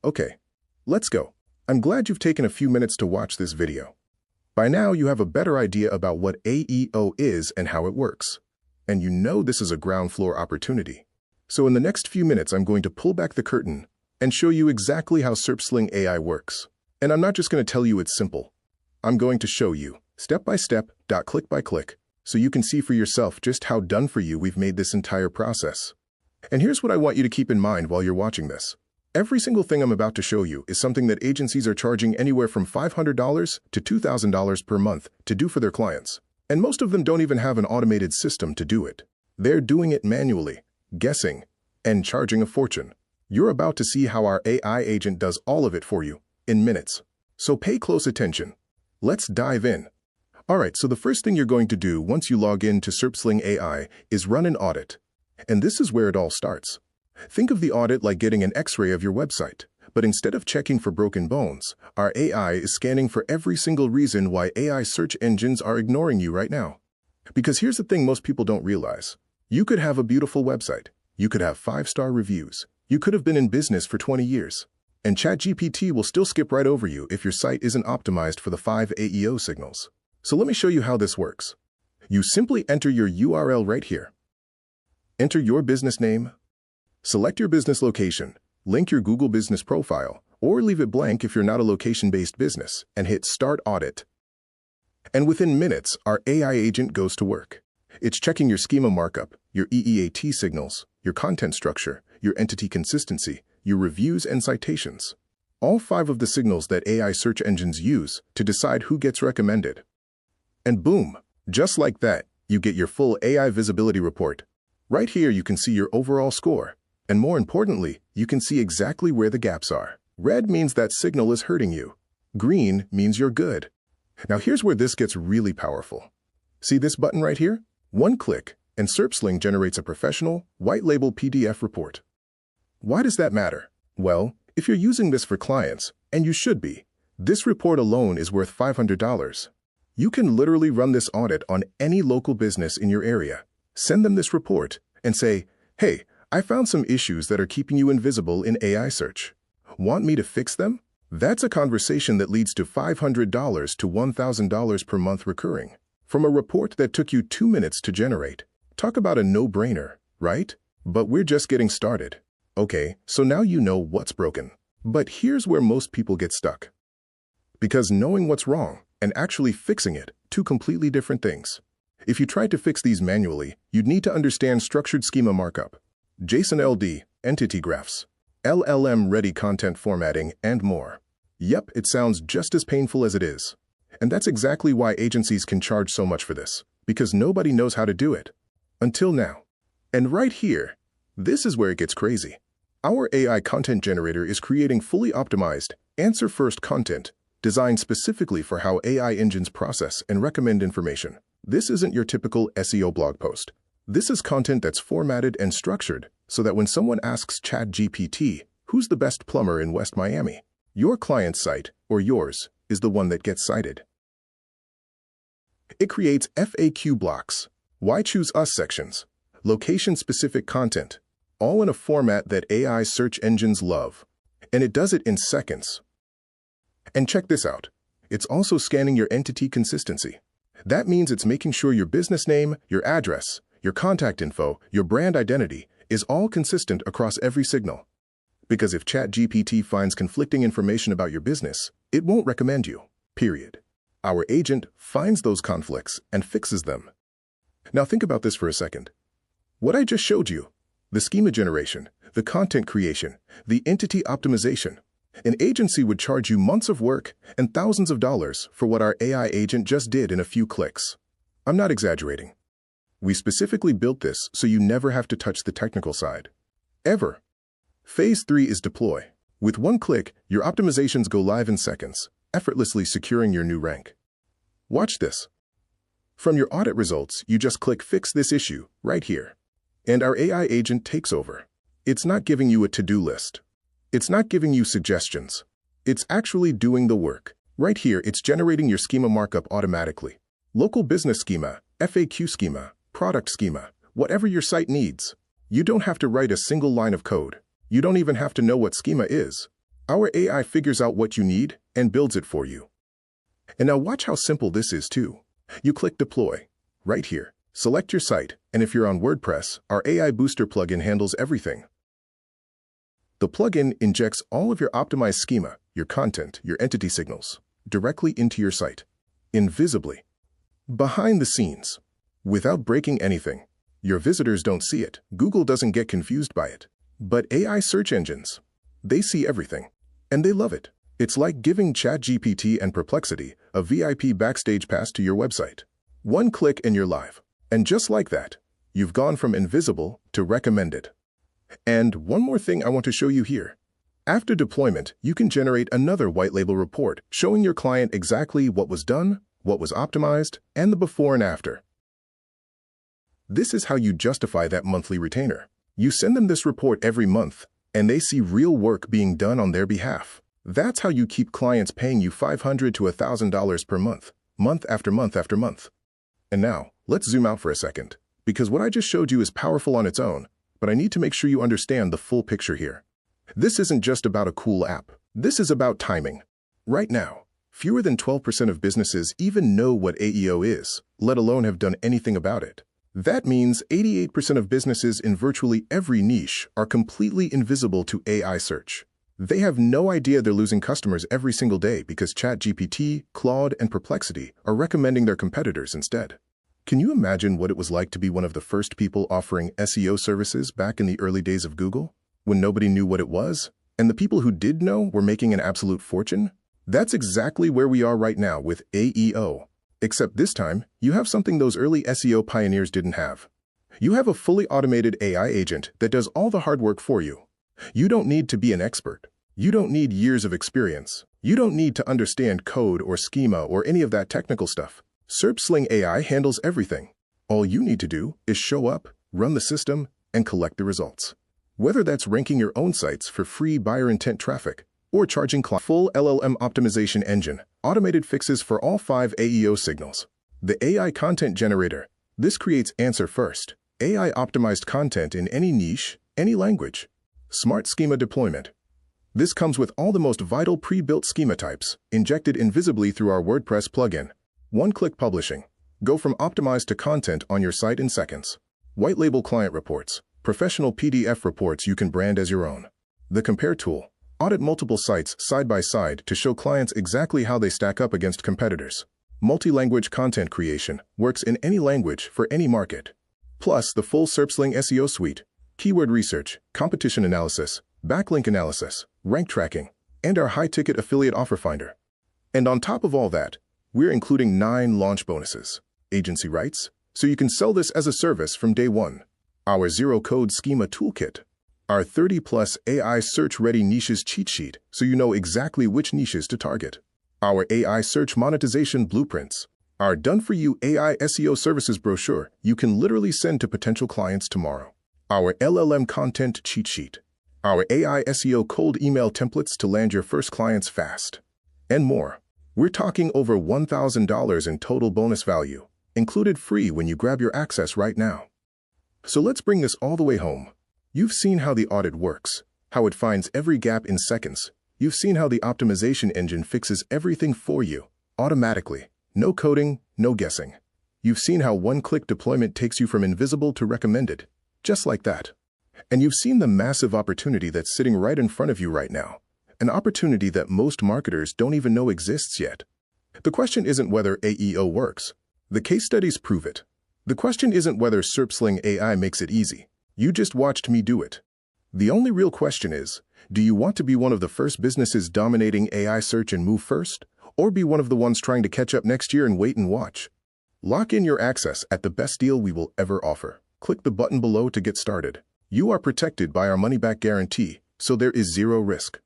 Okay, let's go. I'm glad you've taken a few minutes to watch this video. By now, you have a better idea about what AEO is and how it works. And you know this is a ground floor opportunity. So in the next few minutes, I'm going to pull back the curtain and show you exactly how SerpSling AI works. And I'm not just going to tell you it's simple. I'm going to show you, step by step, click by click, so you can see for yourself just how done for you we've made this entire process. And here's what I want you to keep in mind while you're watching this. Every single thing I'm about to show you is something that agencies are charging anywhere from $500 to $2,000 per month to do for their clients. And most of them don't even have an automated system to do it. They're doing it manually, guessing, and charging a fortune. You're about to see how our AI agent does all of it for you in minutes. So pay close attention. Let's dive in. All right, so the first thing you're going to do once you log in to SerpSling AI is run an audit. And this is where it all starts. Think of the audit like getting an X-ray of your website, but instead of checking for broken bones, our AI is scanning for every single reason why AI search engines are ignoring you right now. Because here's the thing most people don't realize. You could have a beautiful website. You could have 5-star reviews. You could have been in business for 20 years. And ChatGPT will still skip right over you if your site isn't optimized for the 5 AEO signals. So let me show you how this works. You simply enter your URL right here. Enter your business name. Select your business location, link your Google business profile, or leave it blank if you're not a location-based business, and hit Start Audit. And within minutes, our AI agent goes to work. It's checking your schema markup, your EEAT signals, your content structure, your entity consistency, your reviews and citations. All 5 of the signals that AI search engines use to decide who gets recommended. And boom, just like that, you get your full AI visibility report. Right here, you can see your overall score. And more importantly, you can see exactly where the gaps are. Red means that signal is hurting you. Green means you're good. Now here's where this gets really powerful. See this button right here? One click, and SerpSling generates a professional, white-label PDF report. Why does that matter? Well, if you're using this for clients, and you should be, this report alone is worth $500. You can literally run this audit on any local business in your area. Send them this report and say, hey, I found some issues that are keeping you invisible in AI search. Want me to fix them? That's a conversation that leads to $500 to $1,000 per month recurring. From a report that took you 2 minutes to generate. Talk about a no-brainer, right? But we're just getting started. Okay, so now you know what's broken. But here's where most people get stuck. Because knowing what's wrong and actually fixing it, 2 completely different things. If you tried to fix these manually, you'd need to understand structured schema markup, JSON LD, entity graphs, LLM-ready content formatting, and more. Yep, it sounds just as painful as it is. And that's exactly why agencies can charge so much for this, because nobody knows how to do it. Until now. And right here, this is where it gets crazy. Our AI content generator is creating fully optimized, answer-first content, designed specifically for how AI engines process and recommend information. This isn't your typical SEO blog post. This is content that's formatted and structured so that when someone asks ChatGPT, who's the best plumber in West Miami, your client's site, or yours, is the one that gets cited. It creates FAQ blocks, why choose us sections, location-specific content, all in a format that AI search engines love. And it does it in seconds. And check this out. It's also scanning your entity consistency. That means it's making sure your business name, your address, your contact info, your brand identity is all consistent across every signal. Because if ChatGPT finds conflicting information about your business, it won't recommend you, period. Our agent finds those conflicts and fixes them. Now think about this for a second. What I just showed you, the schema generation, the content creation, the entity optimization, an agency would charge you months of work and thousands of dollars for what our AI agent just did in a few clicks. I'm not exaggerating. We specifically built this so you never have to touch the technical side. Ever. Phase 3 is deploy. With one click, your optimizations go live in seconds, effortlessly securing your new rank. Watch this. From your audit results, you just click Fix this issue right here. And our AI agent takes over. It's not giving you a to-do list. It's not giving you suggestions. It's actually doing the work. Right here, it's generating your schema markup automatically. Local business schema, FAQ schema, product schema, whatever your site needs. You don't have to write a single line of code. You don't even have to know what schema is. Our AI figures out what you need and builds it for you. And now watch how simple this is too. You click Deploy, right here. Select your site, and if you're on WordPress, our AI Booster plugin handles everything. The plugin injects all of your optimized schema, your content, your entity signals, directly into your site, invisibly, behind the scenes, without breaking anything. Your visitors don't see it. Google doesn't get confused by it. But AI search engines, they see everything, and they love it. It's like giving ChatGPT and Perplexity a VIP backstage pass to your website. One click and you're live. And just like that, you've gone from invisible to recommended. And one more thing I want to show you here. After deployment, you can generate another white label report showing your client exactly what was done, what was optimized, and the before and after. This is how you justify that monthly retainer. You send them this report every month, and they see real work being done on their behalf. That's how you keep clients paying you $500 to $1,000 per month, month after month after month. And now, let's zoom out for a second, because what I just showed you is powerful on its own, but I need to make sure you understand the full picture here. This isn't just about a cool app. This is about timing. Right now, fewer than 12% of businesses even know what AEO is, let alone have done anything about it. That means 88% of businesses in virtually every niche are completely invisible to AI search. They have no idea they're losing customers every single day because ChatGPT, Claude, and Perplexity are recommending their competitors instead. Can you imagine what it was like to be one of the first people offering SEO services back in the early days of Google, when nobody knew what it was, and the people who did know were making an absolute fortune? That's exactly where we are right now with AEO. Except this time, you have something those early SEO pioneers didn't have. You have a fully automated AI agent that does all the hard work for you. You don't need to be an expert. You don't need years of experience. You don't need to understand code or schema or any of that technical stuff. SerpSling AI handles everything. All you need to do is show up, run the system, and collect the results. Whether that's ranking your own sites for free buyer intent traffic or charging full LLM optimization engine, automated fixes for all 5 AEO signals. The AI content generator. This creates answer first. AI optimized content in any niche, any language. Smart schema deployment. This comes with all the most vital pre-built schema types, injected invisibly through our WordPress plugin. One-click publishing. Go from optimized to content on your site in seconds. White label client reports. Professional PDF reports you can brand as your own. The compare tool. Audit multiple sites side by side to show clients exactly how they stack up against competitors. Multi-language content creation works in any language for any market. Plus the full SerpSling SEO suite. Keyword research, competition analysis, backlink analysis, rank tracking, and our high-ticket affiliate offer finder. And on top of all that, we're including 9 launch bonuses, agency rights, so you can sell this as a service from day one. Our zero-code schema toolkit, our 30-plus AI search-ready niches cheat sheet, so you know exactly which niches to target. Our AI search monetization blueprints, our done-for-you AI SEO services brochure you can literally send to potential clients tomorrow. Our LLM content cheat sheet, our AI SEO cold email templates to land your first clients fast, and more. We're talking over $1,000 in total bonus value, included free when you grab your access right now. So let's bring this all the way home. You've seen how the audit works, how it finds every gap in seconds. You've seen how the optimization engine fixes everything for you, automatically. No coding, no guessing. You've seen how one-click deployment takes you from invisible to recommended, just like that. And you've seen the massive opportunity that's sitting right in front of you right now, an opportunity that most marketers don't even know exists yet. The question isn't whether AEO works. The case studies prove it. The question isn't whether SerpSling AI makes it easy. You just watched me do it. The only real question is, do you want to be one of the first businesses dominating AI search and move first, or be one of the ones trying to catch up next year and wait and watch? Lock in your access at the best deal we will ever offer. Click the button below to get started. You are protected by our money-back guarantee, so there is zero risk.